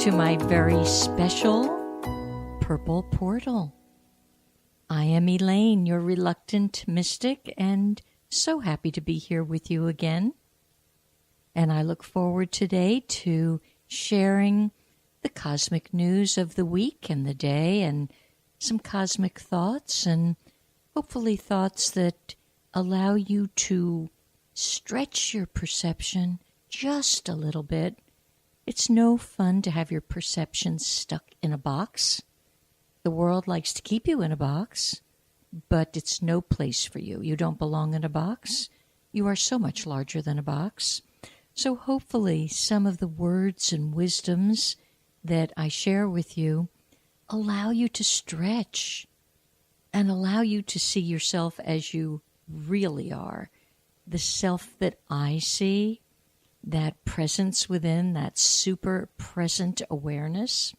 to my very special Purple Portal. I am Elaine, your reluctant mystic, and so happy to be here with you again. And I look forward today to sharing the cosmic news of the week and the day and some cosmic thoughts, and hopefully thoughts that allow you to stretch your perception just a little bit. It's no fun to have your perception stuck in a box. The world likes to keep you in a box, but it's no place for you. You don't belong in a box. You are so much larger than a box. So hopefully some of the words and wisdoms that I share with you allow you to stretch and allow you to see yourself as you really are. The self that I see, that presence within, that super present awareness.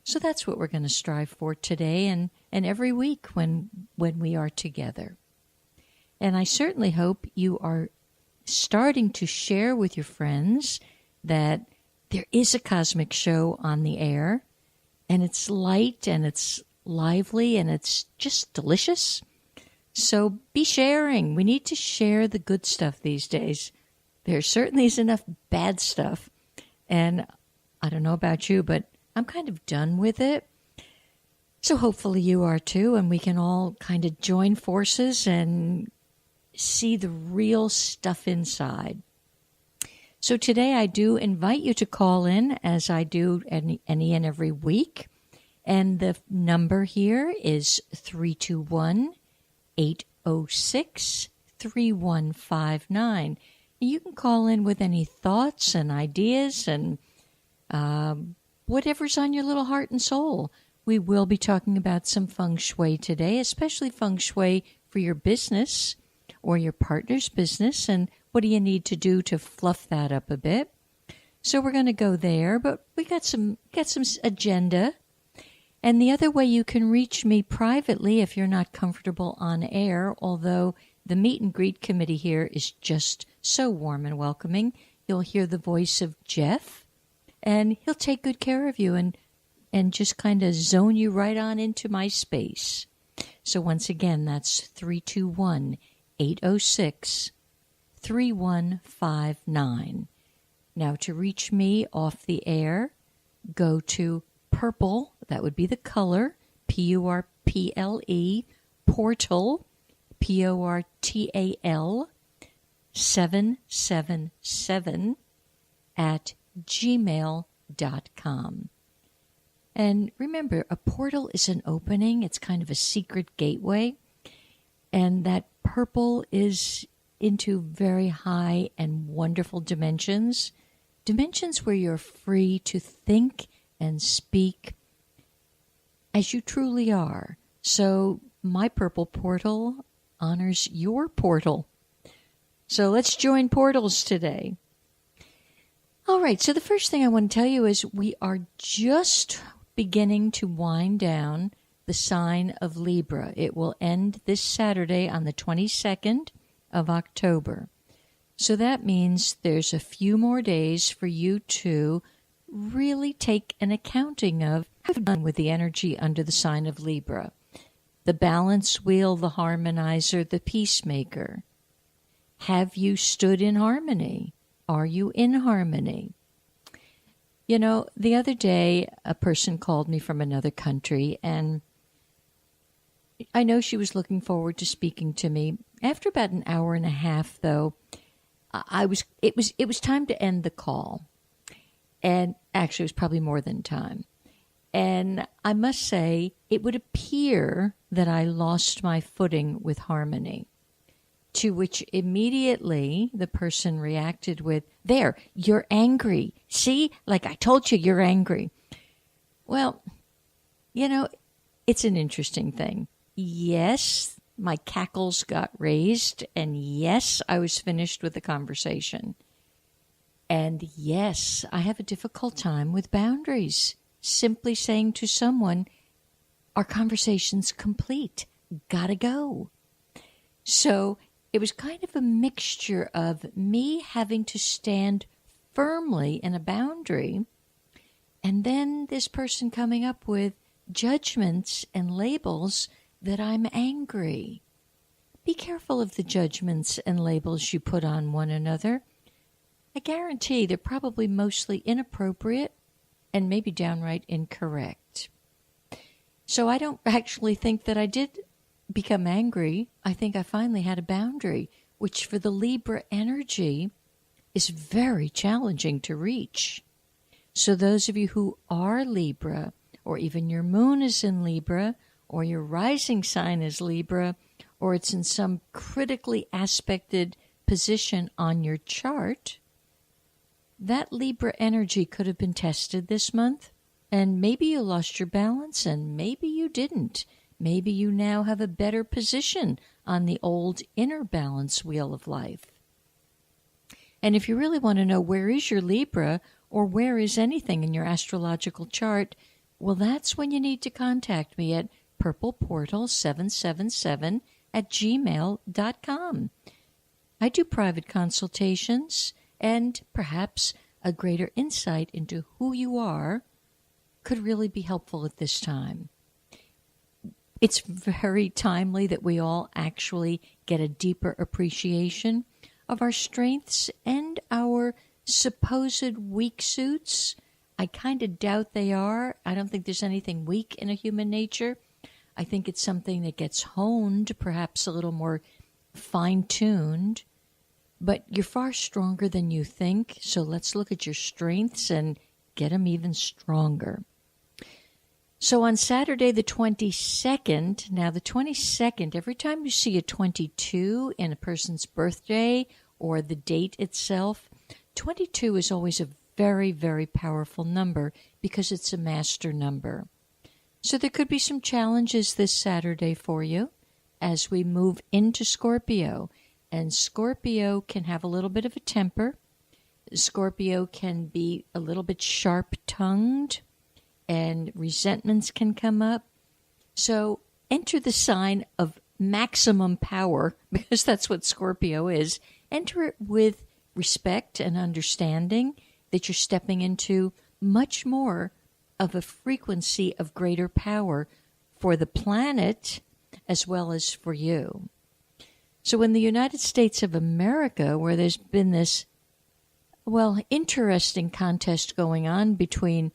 So that's what we're going to strive for today and every week when we are together. And I certainly hope you are starting to share with your friends that there is a cosmic show on the air, and it's light and it's lively and it's just delicious. So be sharing. We need to share the good stuff these days. There certainly is enough bad stuff. And I don't know about you, but I'm kind of done with it. So hopefully you are too, and we can all kind of join forces and see the real stuff inside. So today I do invite you to call in, as I do any and every week. And the number here is 321-806-3159. You can call in with any thoughts and ideas and whatever's on your little heart and soul. We will be talking about some Feng Shui today, especially Feng Shui for your business or your partner's business, and what do you need to do to fluff that up a bit. So we're going to go there, but we got some agenda. And the other way you can reach me privately if you're not comfortable on air, although the meet and greet committee here is just so warm and welcoming. You'll hear the voice of Jeff, and he'll take good care of you and just kind of zone you right on into my space. So once again, that's 321-806-3159. Now to reach me off the air, go to Purple, that would be the color, Purple, Portal, Portal, 777 at gmail.com. And remember, a portal is an opening. It's kind of a secret gateway. And that purple is into very high and wonderful dimensions. Dimensions where you're free to think and speak as you truly are. So my purple portal honors your portal. So let's join portals today. All right, so the first thing I want to tell you is we are just beginning to wind down the sign of Libra. It will end this Saturday on the 22nd of October. So that means there's a few more days for you to really take an accounting of how you've done with the energy under the sign of Libra. The balance wheel, the harmonizer, the peacemaker. Have you stood in harmony? Are you in harmony? You know, the other day, a person called me from another country, and I know she was looking forward to speaking to me. After about an hour and a half, though, it was time to end the call. And actually, it was probably more than time. And I must say, it would appear that I lost my footing with harmony. To which immediately the person reacted with, "There, you're angry. See, like I told you, you're angry." Well, you know, it's an interesting thing. Yes, my cackles got raised, and yes, I was finished with the conversation. And yes, I have a difficult time with boundaries. Simply saying to someone, our conversation's complete. Gotta go. So it was kind of a mixture of me having to stand firmly in a boundary And then this person coming up with judgments and labels that I'm angry. Be careful of the judgments and labels you put on one another. I guarantee they're probably mostly inappropriate and maybe downright incorrect. So I don't actually think that I did become angry. I think I finally had a boundary, which for the Libra energy is very challenging to reach. So those of you who are Libra, or even your moon is in Libra, or your rising sign is Libra, or it's in some critically aspected position on your chart, that Libra energy could have been tested this month. And maybe you lost your balance, and maybe you didn't. Maybe you now have a better position on the old inner balance wheel of life. And if you really want to know where is your Libra, or where is anything in your astrological chart, well, that's when you need to contact me at purpleportal777@gmail.com. I do private consultations, and perhaps a greater insight into who you are could really be helpful at this time. It's very timely that we all actually get a deeper appreciation of our strengths and our supposed weak suits. I kind of doubt they are. I don't think there's anything weak in a human nature. I think it's something that gets honed, perhaps a little more fine-tuned. But you're far stronger than you think, so let's look at your strengths and get them even stronger. So on Saturday the 22nd, now the 22nd, every time you see a 22 in a person's birthday or the date itself, 22 is always a very, very powerful number because it's a master number. So there could be some challenges this Saturday for you as we move into Scorpio. And Scorpio can have a little bit of a temper. Scorpio can be a little bit sharp-tongued, and resentments can come up. So enter the sign of maximum power, because that's what Scorpio is. Enter it with respect and understanding that you're stepping into much more of a frequency of greater power for the planet as well as for you. So in the United States of America, where there's been this, interesting contest going on between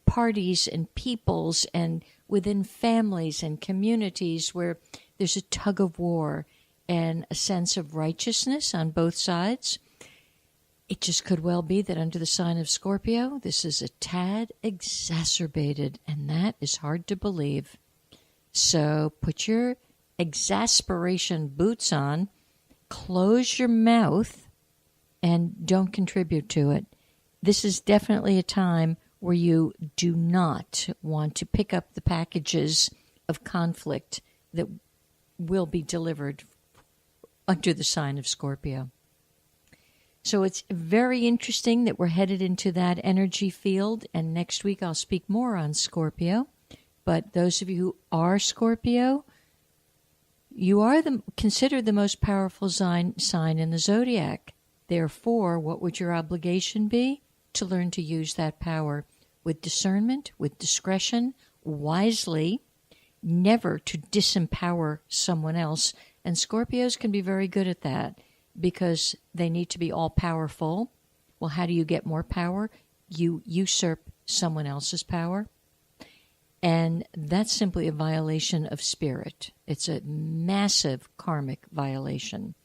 parties and peoples and within families and communities where there's a tug of war and a sense of righteousness on both sides, it just could well be that under the sign of Scorpio, this is a tad exacerbated, and that is hard to believe. So put your exasperation boots on, close your mouth, and don't contribute to it. This is definitely a time where you do not want to pick up the packages of conflict that will be delivered under the sign of Scorpio. So it's very interesting that we're headed into that energy field, and next week I'll speak more on Scorpio. But those of you who are Scorpio, you are considered the most powerful sign in the zodiac. Therefore, what would your obligation be? To learn to use that power with discernment, with discretion, wisely, never to disempower someone else. And Scorpios can be very good at that because they need to be all-powerful. Well, how do you get more power? You usurp someone else's power. And that's simply a violation of spirit. It's a massive karmic violation.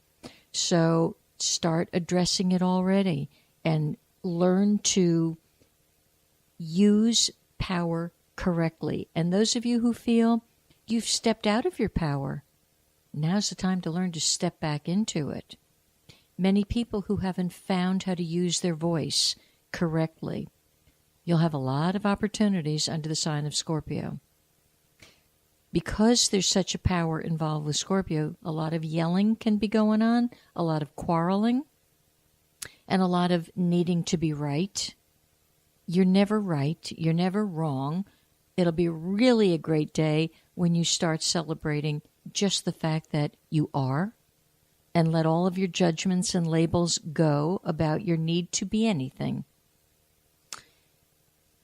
So start addressing it already and learn to use power correctly. And those of you who feel you've stepped out of your power, now's the time to learn to step back into it. Many people who haven't found how to use their voice correctly, you'll have a lot of opportunities under the sign of Scorpio. Because there's such a power involved with Scorpio, a lot of yelling can be going on, a lot of quarreling, and a lot of needing to be right. You're never right. You're never wrong. It'll be really a great day when you start celebrating just the fact that you are, and let all of your judgments and labels go about your need to be anything.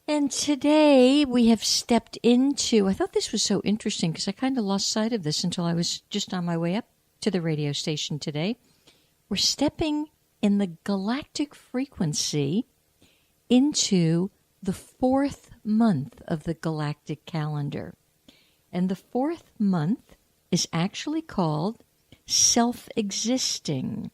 And today we have stepped into, I thought this was so interesting because I kind of lost sight of this until I was just on my way up to the radio station today. We're stepping in the galactic frequency into the 4th month of the galactic calendar. And the 4th month is actually called self-existing.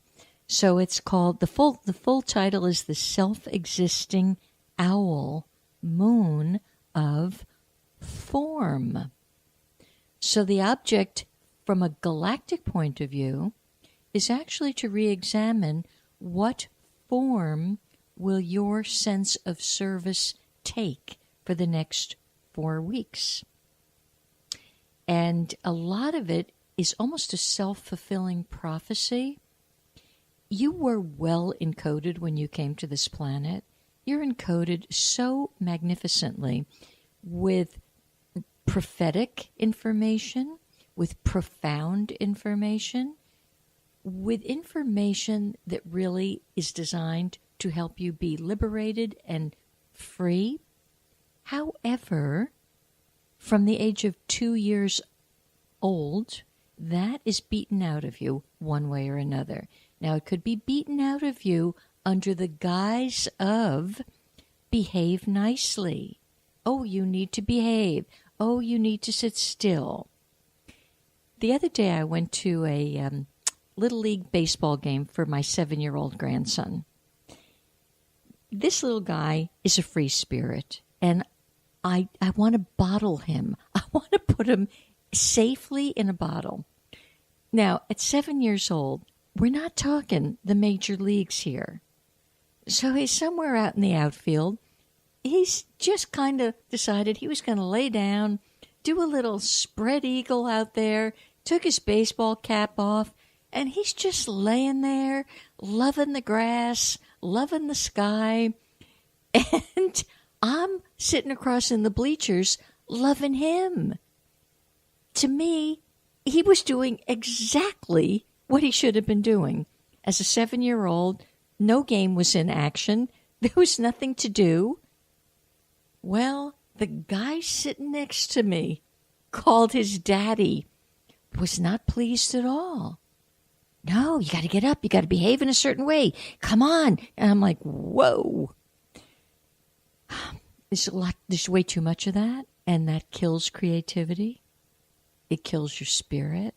So it's called, the full title is the self-existing owl moon of form. So the object from a galactic point of view is actually to re-examine what form will your sense of service take for the next 4 weeks. And a lot of it is almost a self-fulfilling prophecy. You were well encoded when you came to this planet. You're encoded so magnificently with prophetic information, with profound information, with information that really is designed to help you be liberated and free. However, from the age of 2 years old, that is beaten out of you one way or another. Now, it could be beaten out of you under the guise of behave nicely. Oh, you need to behave. Oh, you need to sit still. The other day I went to a Little League baseball game for my 7-year-old grandson. This little guy is a free spirit, and I want to bottle him. I want to put him safely in a bottle. Now, at 7 years old, we're not talking the major leagues here. So he's somewhere out in the outfield. He's just kind of decided he was going to lay down, do a little spread eagle out there, took his baseball cap off, and he's just laying there, loving the grass, loving the sky. And I'm sitting across in the bleachers, loving him. To me, he was doing exactly what he should have been doing. As a 7-year-old, no game was in action. There was nothing to do. Well, the guy sitting next to me, called his daddy, was not pleased at all. No, you got to get up. You got to behave in a certain way. Come on. And I'm like, whoa. There's way too much of that, and that kills creativity. It kills your spirit.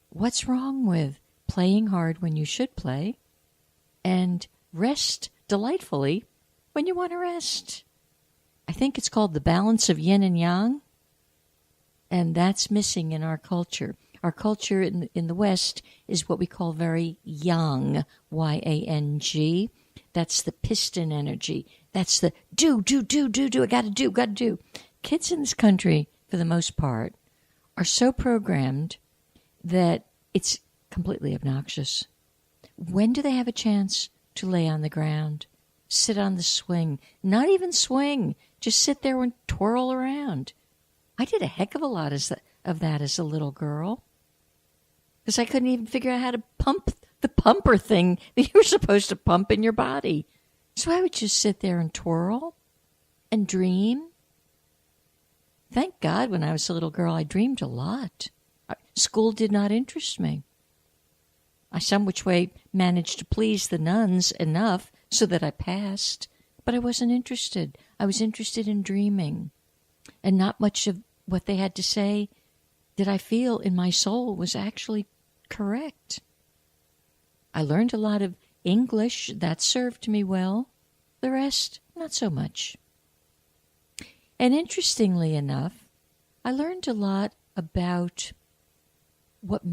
What's wrong with playing hard when you should play and rest delightfully when you want to rest? I think it's called the balance of yin and yang, and that's missing in our culture. Our culture in the West is what we call very yang, Y-A-N-G. That's the piston energy. That's the do, I gotta do. Kids in this country, for the most part, are so programmed that it's completely obnoxious. When do they have a chance to lay on the ground, sit on the swing, not even swing, just sit there and twirl around? I did a heck of a lot of that as a little girl because I couldn't even figure out how to pump the pumper thing that you're supposed to pump in your body. So I would just sit there and twirl and dream. Thank God when I was a little girl, I dreamed a lot. School did not interest me. I some which way managed to please the nuns enough so that I passed, but I wasn't interested. I was interested in dreaming, and not much of what they had to say did I feel in my soul was actually correct. I learned a lot of English. That served me well. The rest, not so much. And interestingly enough, I learned a lot about what